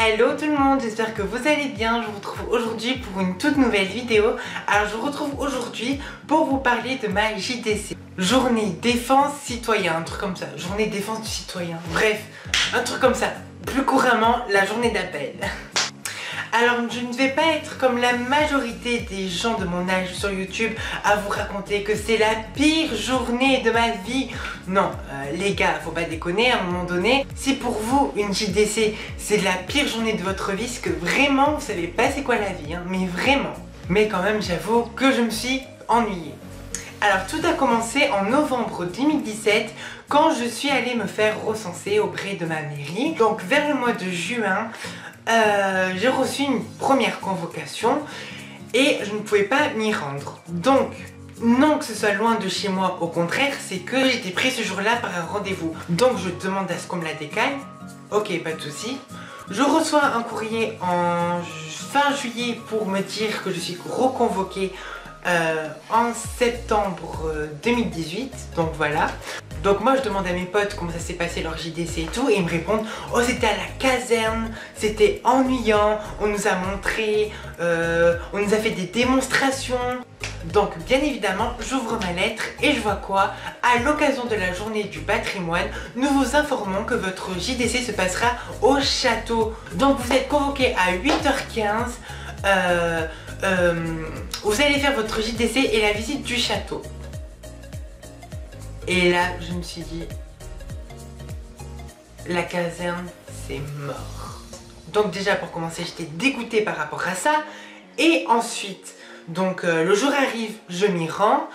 Hello tout le monde, j'espère que vous allez bien. Je vous retrouve aujourd'hui pour une toute nouvelle vidéo. Alors je vous retrouve aujourd'hui pour vous parler de ma JDC, Journée Défense Citoyen, un truc comme ça, Journée Défense du Citoyen, bref, un truc comme ça, plus couramment la journée d'appel. Alors je ne vais pas être comme la majorité des gens de mon âge sur YouTube à vous raconter que c'est la pire journée de ma vie. Non, les gars, faut pas déconner à un moment donné. Si pour vous une JDC c'est la pire journée de votre vie, c'est que vraiment vous savez pas c'est quoi la vie, hein, mais vraiment. Mais quand même j'avoue que je me suis ennuyée. Alors tout a commencé en novembre 2017 quand je suis allée me faire recenser auprès de ma mairie. Donc vers le mois de juin, j'ai reçu une première convocation et je ne pouvais pas m'y rendre. Donc, non que ce soit loin de chez moi, au contraire, c'est que j'étais pris ce jour-là par un rendez-vous. Donc je demande à ce qu'on me la décale. Ok, pas de souci. Je reçois un courrier en fin juillet pour me dire que je suis reconvoquée en septembre 2018. Donc voilà. Donc moi je demande à mes potes comment ça s'est passé leur JDC et tout, et ils me répondent oh c'était à la caserne, c'était ennuyant, on nous a montré, on nous a fait des démonstrations. Donc bien évidemment j'ouvre ma lettre et je vois quoi? À l'occasion de la journée du patrimoine, nous vous informons que votre JDC se passera au château. Donc vous êtes convoqués à 8h15, vous allez faire votre JDC et la visite du château. Et là, je me suis dit, la caserne, c'est mort. Donc déjà, pour commencer, j'étais dégoûtée par rapport à ça. Et ensuite, donc le jour arrive, je m'y rends.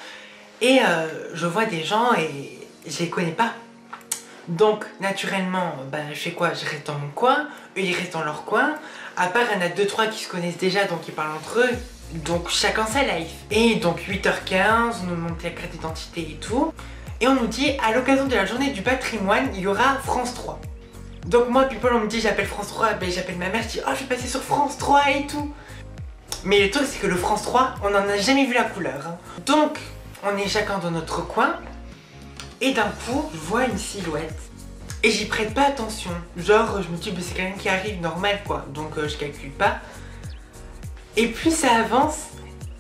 Et je vois des gens et je les connais pas. Donc, naturellement, je fais quoi? Je reste dans mon coin, eux, ils restent dans leur coin. À part, il y en a 2-3 qui se connaissent déjà, donc ils parlent entre eux. Donc, chacun sa life. Et donc, 8h15, on nous montre la carte d'identité et tout. Et on nous dit, à l'occasion de la journée du patrimoine, il y aura France 3. Donc moi, people, on me dit, j'appelle France 3, j'appelle ma mère, je dis, oh, je vais passer sur France 3 et tout. Mais le truc, c'est que le France 3, on n'en a jamais vu la couleur. Hein. Donc, on est chacun dans notre coin. Et d'un coup, je vois une silhouette. Et j'y prête pas attention. Genre, je me dis, c'est quelqu'un qui arrive, normal, quoi. Donc, je calcule pas. Et plus ça avance,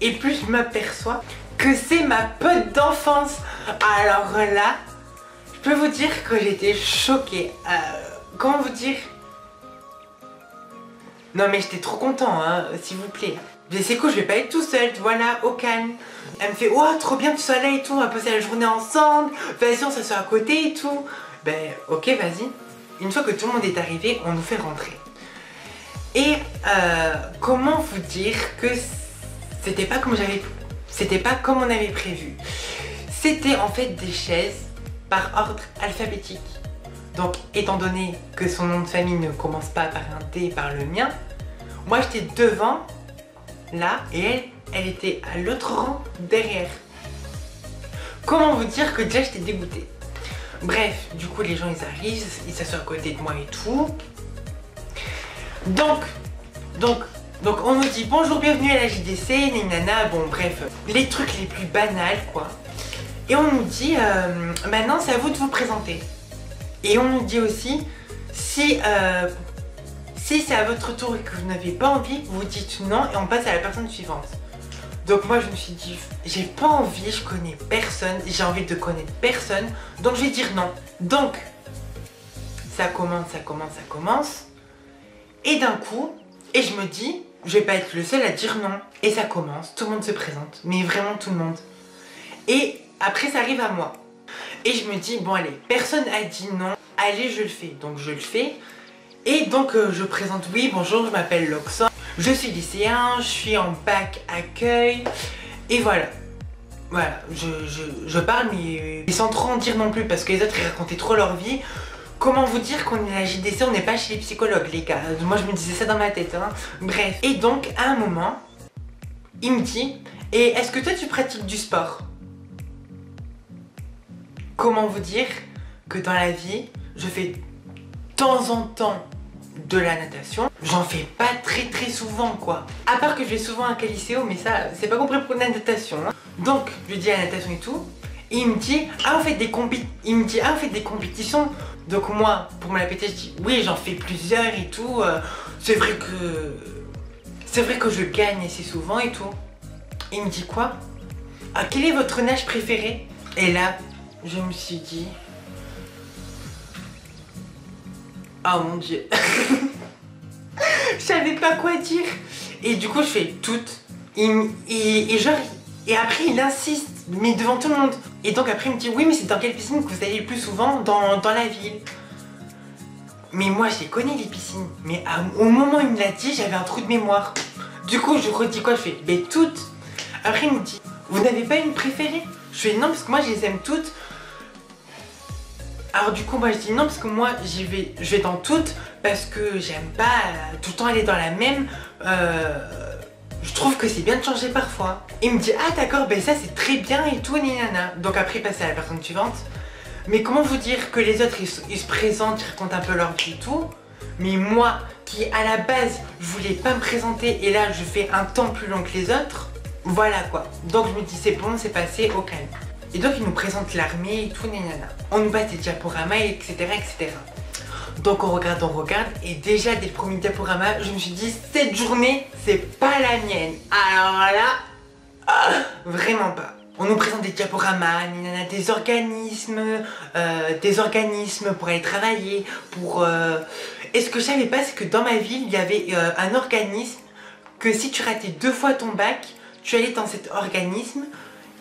et plus je m'aperçois que c'est ma pote d'enfance. Alors là, je peux vous dire que j'étais choquée. Comment vous dire? Non mais j'étais trop content, hein, s'il vous plaît. Mais c'est cool, je vais pas être tout seul, voilà, au calme. Elle me fait, oh trop bien que tu sois là et tout, on va passer la journée ensemble. Vas-y, on s'assoit à côté et tout. Ok, vas-y. Une fois que tout le monde est arrivé, on nous fait rentrer. Et comment vous dire que c'était pas comme c'était pas comme on avait prévu. C'était en fait des chaises par ordre alphabétique. Donc étant donné que son nom de famille ne commence pas par un D par le mien, moi j'étais devant, là, et elle était à l'autre rang derrière. Comment vous dire que déjà j'étais dégoûtée. Bref, du coup les gens ils arrivent, ils s'assoient à côté de moi et tout. Donc on nous dit bonjour, bienvenue à la JDC, nana, bon bref, les trucs les plus banals quoi. Et on nous dit maintenant c'est à vous de vous présenter. Et on nous dit aussi si c'est à votre tour et que vous n'avez pas envie, vous dites non et on passe à la personne suivante. Donc moi je me suis dit j'ai pas envie, je connais personne, j'ai envie de connaître personne, donc je vais dire non. Donc ça commence. Et d'un coup, et je me dis, je vais pas être le seul à dire non. Et ça commence, tout le monde se présente, mais vraiment tout le monde. Et après ça arrive à moi. Et je me dis, bon allez, personne a dit non, allez je le fais. Donc je le fais. Et donc je présente, oui bonjour, je m'appelle Loxan, je suis lycéen, je suis en bac accueil. Et voilà. Voilà, je parle mais sans trop en dire non plus parce que les autres ils racontaient trop leur vie. Comment vous dire qu'on est à la JDC, on n'est pas chez les psychologues les gars. Moi je me disais ça dans ma tête hein. Bref. Et donc à un moment, il me dit, et est-ce que toi tu pratiques du sport? Comment vous dire que dans la vie, je fais de temps en temps de la natation. J'en fais pas très souvent quoi. À part que je vais souvent à un Caliceo, mais ça c'est pas compris pour la natation. Hein. Donc je lui dis à la natation et tout. Et il me dit, ah on fait des compétitions. Donc moi, pour me la péter, je dis, oui j'en fais plusieurs et tout. c'est vrai que... C'est vrai que je gagne assez souvent et tout. Il me dit quoi? Ah, quel est votre nage préféré? Et là, je me suis dit... Oh mon dieu. Je savais pas quoi dire. Et du coup, je fais toutes. Et genre... Et après, il insiste, mais devant tout le monde. Et donc après, il me dit, oui, mais c'est dans quelle piscine que vous allez le plus souvent dans la ville? Mais moi, je les connais, les piscines. Mais au moment où il me l'a dit, j'avais un trou de mémoire. Du coup, je redis quoi? Je fais, mais toutes. Après, il me dit, vous n'avez pas une préférée? Je fais, non, parce que moi, je les aime toutes. Alors du coup, moi, je dis non, parce que moi, je vais dans toutes, parce que j'aime pas tout le temps aller dans la même. Je trouve que c'est bien de changer parfois. Il me dit, ah d'accord, ben ça c'est très bien et tout, nana. Donc après, il passe à la personne suivante. Mais comment vous dire que les autres, ils se présentent, ils racontent un peu leur vie et tout. Mais moi, qui à la base, je voulais pas me présenter, et là, je fais un temps plus long que les autres. Voilà quoi. Donc je me dis, c'est bon, c'est passé, au calme. Et donc, il nous présente l'armée et tout, nana. On nous bat des diaporamas, etc., etc. Donc on regarde, et déjà dès le premier diaporama, je me suis dit, cette journée, c'est pas la mienne. Alors là, vraiment pas. On nous présente des diaporamas, des organismes pour aller travailler, pour... Et ce que je savais pas, c'est que dans ma ville, il y avait un organisme que si tu ratais 2 fois ton bac, tu allais dans cet organisme.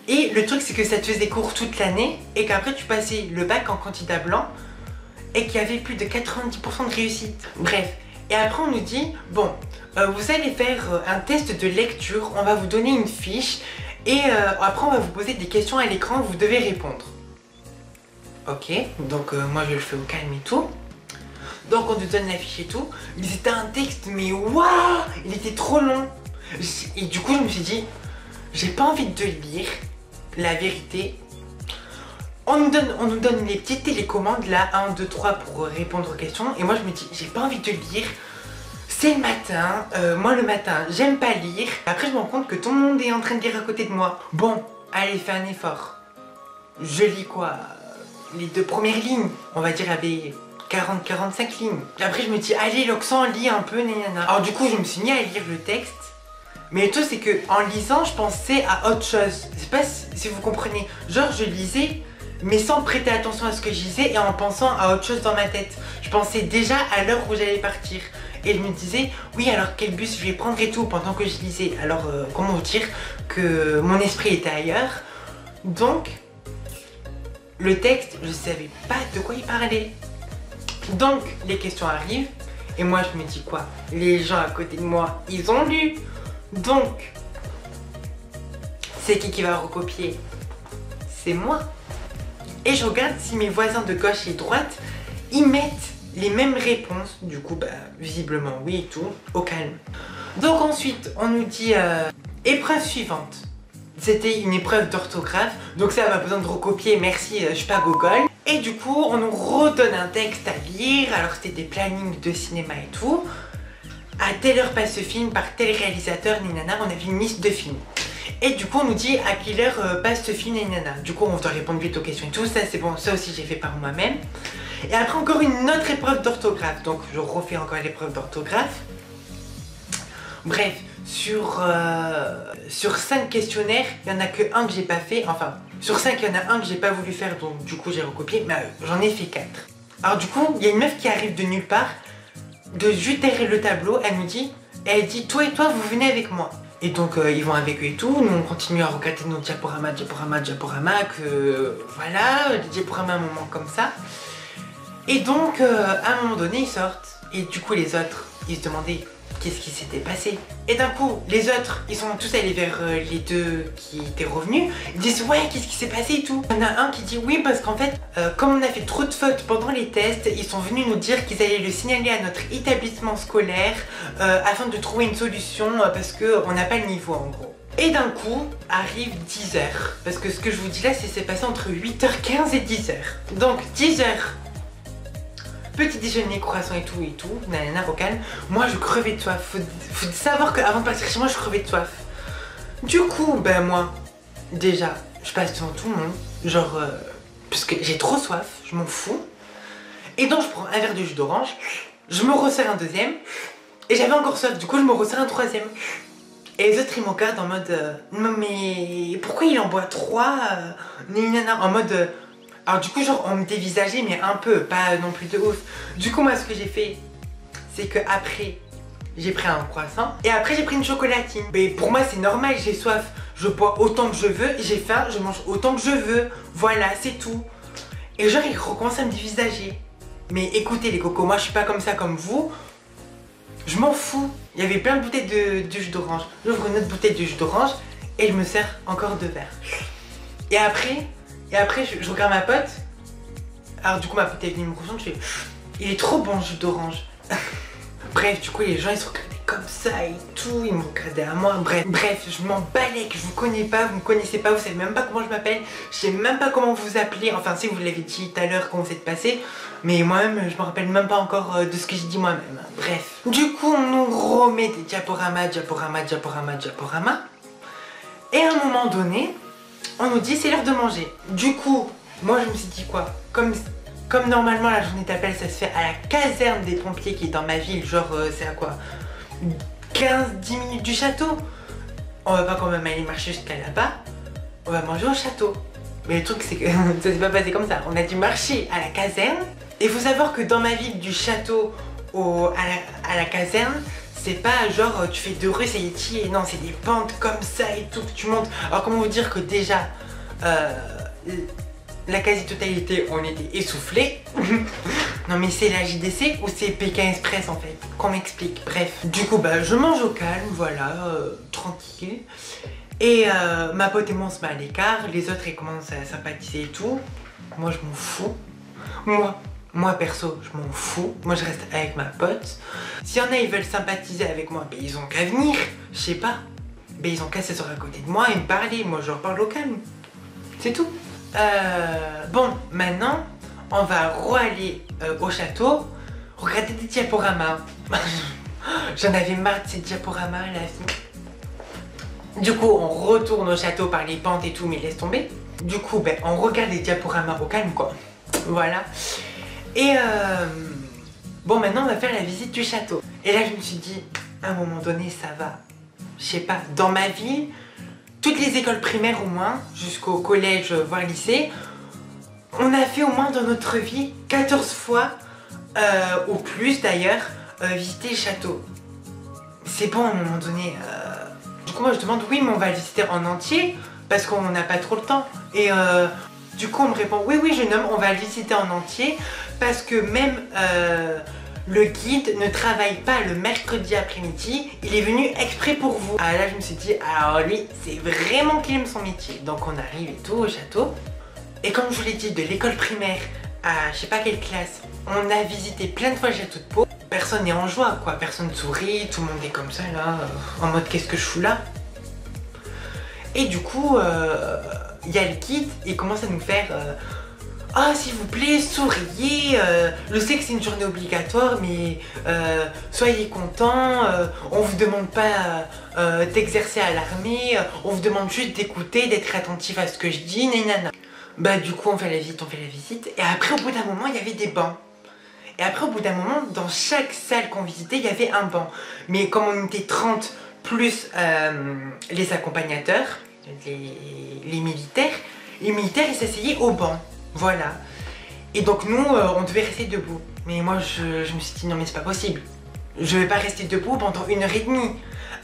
Et le truc, c'est que ça te faisait cours toute l'année et qu'après tu passais le bac en candidat blanc et qu'il y avait plus de 90% de réussite. Bref, et après on nous dit, bon, vous allez faire un test de lecture, on va vous donner une fiche et après on va vous poser des questions à l'écran, vous devez répondre. Ok, donc moi je le fais au calme et tout. Donc on nous donne la fiche et tout, mais c'était un texte, mais waouh, il était trop long. Et du coup je me suis dit, j'ai pas envie de le lire, la vérité. On nous donne les petites télécommandes là, 1, 2, 3 pour répondre aux questions. Et moi je me dis, j'ai pas envie de le lire. C'est le matin, moi le matin, j'aime pas lire. Après je me rends compte que tout le monde est en train de lire à côté de moi. Bon, allez, fais un effort. Je lis quoi? Les 2 premières lignes, on va dire avec 40-45 lignes. Et après je me dis, allez Loxan, lis un peu, nanana. Alors du coup je me suis mis à lire le texte. Mais le truc c'est que en lisant, je pensais à autre chose. Je sais pas si vous comprenez. Genre je lisais, mais sans prêter attention à ce que je lisais et en pensant à autre chose dans ma tête. Je pensais déjà à l'heure où j'allais partir. Et je me disais, oui alors quel bus je vais prendre et tout pendant que je lisais. Alors comment vous dire que mon esprit était ailleurs. Donc, le texte, je savais pas de quoi il parlait. Donc les questions arrivent. Et moi je me dis quoi? Les gens à côté de moi, ils ont lu. Donc, c'est qui va recopier? C'est moi. Et je regarde si mes voisins de gauche et droite, ils mettent les mêmes réponses. Du coup, bah, visiblement oui et tout, au calme. Donc ensuite, on nous dit épreuve suivante. C'était une épreuve d'orthographe, donc ça n'a pas besoin de recopier, merci, je suis pas Google. Et du coup, on nous redonne un texte à lire, alors c'était des plannings de cinéma et tout. À telle heure passe ce film par tel réalisateur, ninana, on avait une liste de films. Et du coup on nous dit à quelle heure passe ce film, ninana. Du coup on doit répondre vite aux questions et tout, ça c'est bon, ça aussi j'ai fait par moi-même. Et après encore une autre épreuve d'orthographe, donc je refais encore l'épreuve d'orthographe. Bref, sur 5 questionnaires, il n'y en a que 1 que j'ai pas fait, enfin, sur 5 il y en a 1 que j'ai pas voulu faire, donc du coup j'ai recopié, mais j'en ai fait 4. Alors du coup, il y a une meuf qui arrive de nulle part, de juste derrière le tableau, elle nous dit, elle dit, toi et toi vous venez avec moi. Et donc ils vont avec eux et tout, nous on continue à regarder nos diaporamas, que voilà, les diaporamas à un moment comme ça. Et donc à un moment donné ils sortent, et du coup les autres, ils se demandaient qu'est-ce qui s'était passé. Et d'un coup, les autres, ils sont tous allés vers les 2 qui étaient revenus. Ils disent ouais, qu'est-ce qui s'est passé et tout. Il y en a un qui dit oui parce qu'en fait, comme on a fait trop de fautes pendant les tests, ils sont venus nous dire qu'ils allaient le signaler à notre établissement scolaire afin de trouver une solution parce qu'on n'a pas le niveau en gros. Et d'un coup, arrive 10h. Parce que ce que je vous dis là, c'est passé entre 8h15 et 10h. Donc 10h. Petit déjeuner, croissant et tout, nanana, au calme. Moi, je crevais de soif. Faut savoir qu'avant de partir chez moi, je crevais de soif. Du coup, ben moi, déjà, je passe devant tout le monde. Genre, parce que j'ai trop soif, je m'en fous. Et donc, je prends un verre de jus d'orange. Je me resserre un deuxième. Et j'avais encore soif, du coup je me resserre un troisième. Et les autres ils me regardent en mode non mais pourquoi il en boit trois en mode alors du coup genre on me dévisageait mais un peu, pas non plus de ouf. Du coup moi ce que j'ai fait c'est que après j'ai pris un croissant et après j'ai pris une chocolatine. Mais pour moi c'est normal, j'ai soif, je bois autant que je veux, j'ai faim, je mange autant que je veux. Voilà, c'est tout. Et genre ils recommencent à me dévisager. Mais écoutez les cocos, moi je suis pas comme ça comme vous. Je m'en fous. Il y avait plein de bouteilles de jus d'orange. J'ouvre une autre bouteille de jus d'orange et je me sers encore 2 verres. Et après je regarde ma pote. Alors du coup ma pote est venue me rejoindre, je fais il est trop bon le jus d'orange. Bref, du coup les gens ils se regardaient comme ça et tout, ils me regardaient à moi. Bref, je m'en balais que je vous connais pas, vous me connaissez pas, vous savez même pas comment je m'appelle, je sais même pas comment vous appelez. Enfin si vous l'avez dit tout à l'heure quand vous êtes passé, mais moi-même je me rappelle même pas encore de ce que j'ai dit moi-même. Bref. Du coup on nous remet des diaporamas. Et à un moment donné, on nous dit c'est l'heure de manger. Du coup, moi je me suis dit quoi, comme normalement la journée d'appel ça se fait à la caserne des pompiers qui est dans ma ville, genre c'est à quoi 15-10 minutes du château. On va pas quand même aller marcher jusqu'à là-bas, on va manger au château. Mais le truc c'est que ça s'est pas passé comme ça, on a dû marcher à la caserne. Et il faut savoir que dans ma ville du château à la caserne, c'est pas genre tu fais 2 rues c'est étier, non c'est des pentes comme ça et tout que tu montes. Alors comment vous dire que déjà la quasi-totalité on était essoufflés. Non mais c'est la JDC ou c'est Pékin Express en fait, qu'on m'explique. Bref, du coup bah je mange au calme, voilà, tranquille. Et ma pote et moi on se met à l'écart, les autres ils commencent à sympathiser et tout. Moi je m'en fous. Moi perso je m'en fous, moi je reste avec ma pote. S'il y en a ils veulent sympathiser avec moi, ben ils ont qu'à venir, je sais pas. Ben ils ont qu'à s'asseoir à côté de moi et me parler, moi je leur parle au calme. C'est tout. Bon, maintenant, on va re-aller au château, regarder des diaporamas. J'en avais marre de ces diaporamas là. Du coup, on retourne au château par les pentes et tout, mais laisse tomber. Du coup, ben, on regarde les diaporamas au calme, quoi. Voilà. Et bon, maintenant, on va faire la visite du château. Et là, je me suis dit, à un moment donné, ça va. Je sais pas, dans ma ville, toutes les écoles primaires au moins, jusqu'au collège, voire lycée, on a fait au moins dans notre vie 14 fois, ou plus d'ailleurs, visiter le château. C'est bon à un moment donné. Du coup moi je demande oui mais on va le visiter en entier parce qu'on n'a pas trop le temps. Et du coup on me répond oui jeune homme on va le visiter en entier parce que même le guide ne travaille pas le mercredi après-midi, il est venu exprès pour vous. Ah là je me suis dit, alors lui c'est vraiment qu'il aime son métier. Donc on arrive et tout au château. Et comme je vous l'ai dit, de l'école primaire à je sais pas quelle classe, on a visité plein de fois le château de Pau. Personne n'est en joie quoi, personne sourit, tout le monde est comme ça là, en mode qu'est-ce que je fous là. Et du coup, il y a le guide, il commence à nous faire ah s'il vous plaît souriez, je sais que c'est une journée obligatoire mais soyez contents, on vous demande pas d'exercer à l'armée, on vous demande juste d'écouter, d'être attentif à ce que je dis, nanana. Bah du coup on fait la visite et après au bout d'un moment il y avait des bancs. Et après au bout d'un moment dans chaque salle qu'on visitait il y avait un banc. Mais comme on était 30 plus les accompagnateurs, les militaires ils s'asseyaient au banc. Voilà. Et donc nous, on devait rester debout. Mais moi, je me suis dit, non mais c'est pas possible. Je vais pas rester debout pendant 1h30.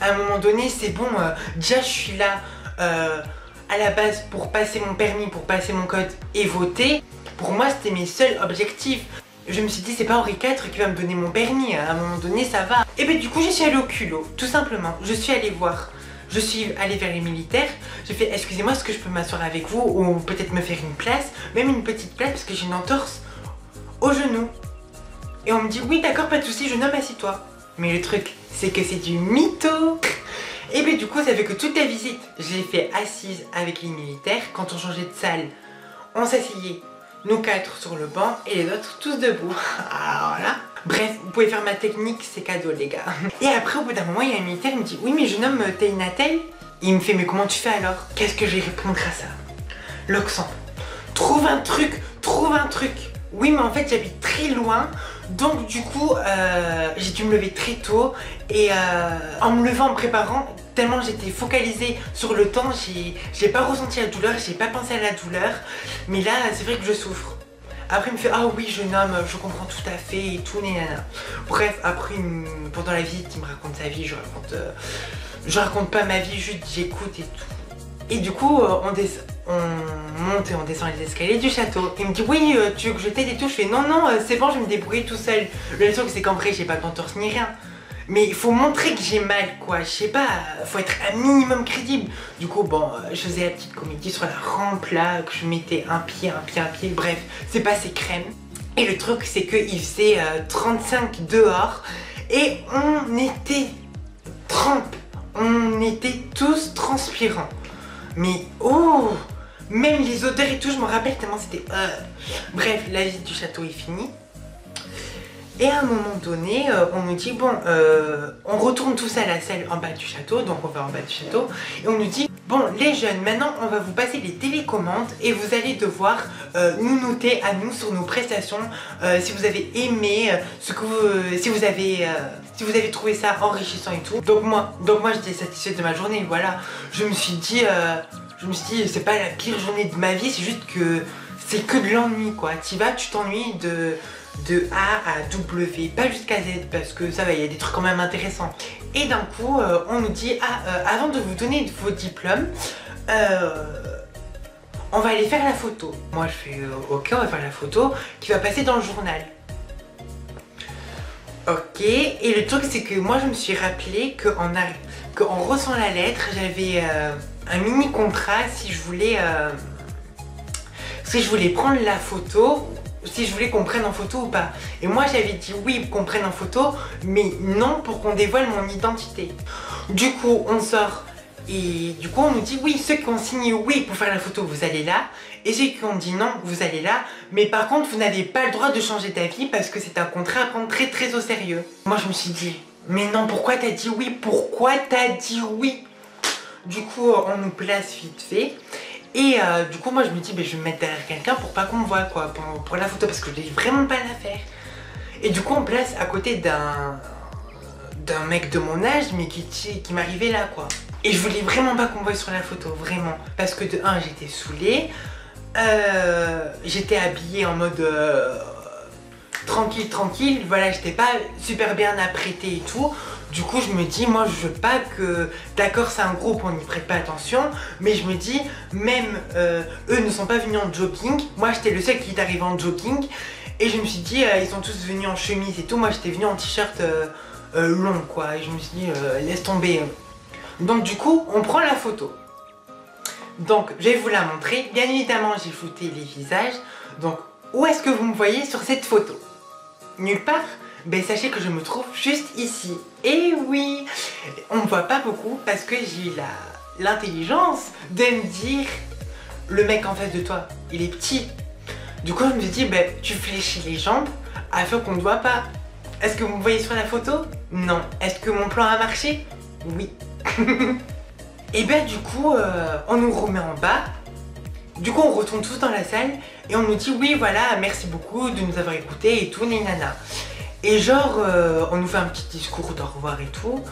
À un moment donné, c'est bon, déjà je suis là à la base pour passer mon permis, pour passer mon code et voter. Pour moi, c'était mes seuls objectifs. Je me suis dit, c'est pas Henri IV qui va me donner mon permis. À un moment donné, ça va. Et ben du coup, je suis allée au culot, tout simplement. Je suis allée voir. Je suis allée vers les militaires, j'ai fait excusez-moi est-ce que je peux m'asseoir avec vous ou peut-être me faire une place, même une petite place parce que j'ai une entorse au genou. Et on me dit oui d'accord pas de soucis jeune homme assis-toi. Mais le truc c'est que c'est du mytho. Et bien du coup ça fait que toute la visite je l'ai fait assise avec les militaires. Quand on changeait de salle on s'asseyait nous 4 sur le banc et les autres tous debout. Alors là. Bref, vous pouvez faire ma technique, c'est cadeau les gars. Et après au bout d'un moment il y a un militaire, il me dit oui mais jeune homme t'es une attelle. Il me fait mais comment tu fais alors? Qu'est-ce que je vais répondre à ça? L'Oxan. Trouve un truc. Oui mais en fait j'habite très loin, Donc du coup, j'ai dû me lever très tôt et en me levant, en me préparant, tellement j'étais focalisée sur le temps, j'ai pas ressenti la douleur, j'ai pas pensé à la douleur, mais là c'est vrai que je souffre. Après il me fait ah oui jeune homme, je comprends tout à fait et tout, nanana. Bref, après pendant la visite il me raconte sa vie, je raconte pas ma vie, juste j'écoute et tout. Et du coup on monte et on descend les escaliers du château. Il me dit oui tu veux que je t'aide et tout, je fais non non c'est bon, je vais me débrouiller tout seul. Le truc c'est qu'en vrai j'ai pas d'entorse ni rien. Mais il faut montrer que j'ai mal quoi, je sais pas, faut être un minimum crédible. Du coup bon, je faisais la petite comédie sur la rampe là, que je mettais un pied, bref, c'est passé crème. Et le truc c'est qu'il faisait 35 dehors et on était on était tous transpirants. Mais oh, même les odeurs et tout, je me rappelle tellement c'était... Bref, la visite du château est finie. Et à un moment donné, on nous dit, bon, on retourne tous à la salle en bas du château, donc on va en bas du château, et on nous dit, bon, les jeunes, maintenant on va vous passer les télécommandes et vous allez devoir nous noter à nous sur nos prestations, si vous avez aimé, si vous avez trouvé ça enrichissant et tout. Donc moi j'étais satisfaite de ma journée, voilà. Je me suis dit, c'est pas la pire journée de ma vie, c'est juste que c'est que de l'ennui quoi. T'y vas, tu t'ennuies de A à W, pas jusqu'à Z, parce que ça va, il y a des trucs quand même intéressants. Et d'un coup, on nous dit, avant de vous donner vos diplômes, on va aller faire la photo. Moi je fais, ok, on va faire la photo qui va passer dans le journal. Ok, et le truc c'est que moi je me suis rappelé qu'en reçant la lettre, j'avais un mini contrat si je voulais prendre la photo, si je voulais qu'on prenne en photo ou pas. Et moi j'avais dit oui qu'on prenne en photo, mais non pour qu'on dévoile mon identité. Du coup on sort et du coup on nous dit oui, ceux qui ont signé oui pour faire la photo vous allez là, et ceux qui ont dit non vous allez là, mais par contre vous n'avez pas le droit de changer d'avis parce que c'est un contrat à prendre très très au sérieux. Moi je me suis dit mais non, pourquoi t'as dit oui? Pourquoi t'as dit oui? Du coup on nous place vite fait. Et du coup moi je me dis je vais me mettre derrière quelqu'un pour pas qu'on me voit quoi, pour la photo, parce que je n'ai vraiment pas la faire. Et du coup on me place à côté d'un mec de mon âge mais qui m'arrivait là quoi. Et je voulais vraiment pas qu'on me voie sur la photo, vraiment. Parce que de 1 j'étais saoulée, j'étais habillée en mode tranquille, voilà, j'étais pas super bien apprêtée et tout. Du coup je me dis, moi je veux pas que, d'accord c'est un groupe, on n'y prête pas attention, mais je me dis, même eux ne sont pas venus en jogging, moi j'étais le seul qui est arrivé en jogging, et je me suis dit, ils sont tous venus en chemise et tout, moi j'étais venue en t-shirt long quoi, et je me suis dit, laisse tomber. Donc du coup, on prend la photo. Donc je vais vous la montrer, bien évidemment j'ai flouté les visages, donc où est-ce que vous me voyez sur cette photo? Nulle part. Ben sachez que je me trouve juste ici. Et oui, on me voit pas beaucoup parce que j'ai eu l'intelligence de me dire, le mec en face de toi, il est petit. Du coup je me suis dit, ben tu fléchis les jambes afin qu'on ne voit pas. Est-ce que vous me voyez sur la photo? Non. Est-ce que mon plan a marché? Oui. Et ben du coup, on nous remet en bas. Du coup on retourne tous dans la salle et on nous dit oui voilà, merci beaucoup de nous avoir écoutés et tout, nana. Et genre, on nous fait un petit discours d'au revoir et tout.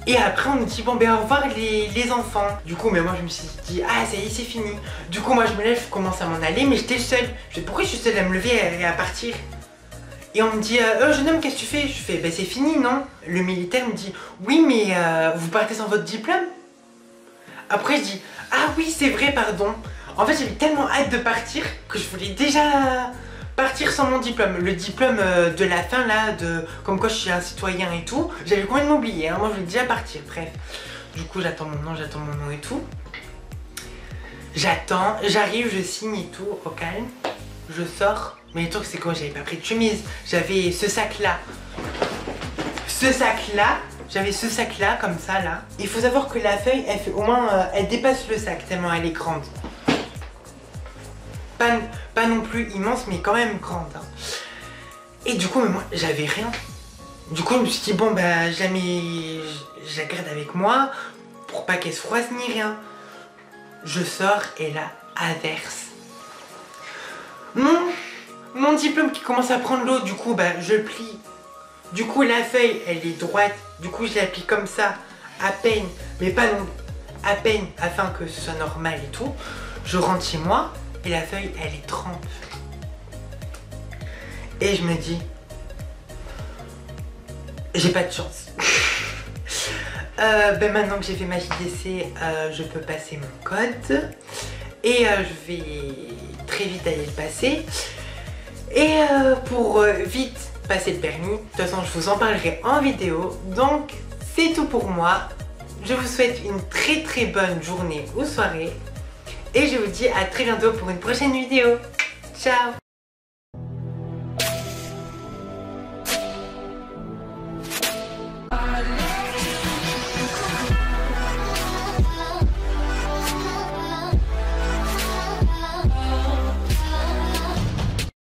Et après on nous dit bon ben au revoir les enfants. Du coup mais moi je me suis dit ah ça y est c'est fini. Du coup moi je me lève, je commence à m'en aller, mais j'étais seule. Je dis pourquoi je suis seule à me lever et à partir? Et on me dit jeune homme qu'est-ce que tu fais? Je fais ben c'est fini non? Le militaire me dit oui mais vous partez sans votre diplôme? Après je dis ah oui c'est vrai pardon. En fait j'avais tellement hâte de partir que je voulais déjà partir sans mon diplôme. Le diplôme de la fin là, comme quoi je suis un citoyen et tout, j'avais complètement oublié, hein. Moi je voulais déjà partir, bref. Du coup j'attends mon nom et tout. J'attends, j'arrive, je signe et tout, au calme. Je sors, mais le truc c'est que j'avais pas pris de chemise. J'avais ce sac là. J'avais ce sac là, comme ça là. Il faut savoir que la feuille, elle fait au moins, elle dépasse le sac tellement elle est grande. Pas non plus immense, mais quand même grande. Hein. Et du coup, mais moi, j'avais rien. Du coup, je me suis dit, bon, bah, je la garde avec moi pour pas qu'elle se froisse ni rien. Je sors et là, averse. mon diplôme qui commence à prendre l'eau, du coup bah je plie. Du coup la feuille elle est droite, du coup je la plie comme ça, à peine, mais pas non, à peine, afin que ce soit normal et tout. Je rentre chez moi et la feuille elle est trempe. Et je me dis, j'ai pas de chance. Ben maintenant que j'ai fait ma JDC, je peux passer mon code. Et je vais très vite aller le passer. Et pour vite passer le permis, de toute façon je vous en parlerai en vidéo. Donc c'est tout pour moi. Je vous souhaite une très bonne journée ou soirée. Et je vous dis à très bientôt pour une prochaine vidéo. Ciao!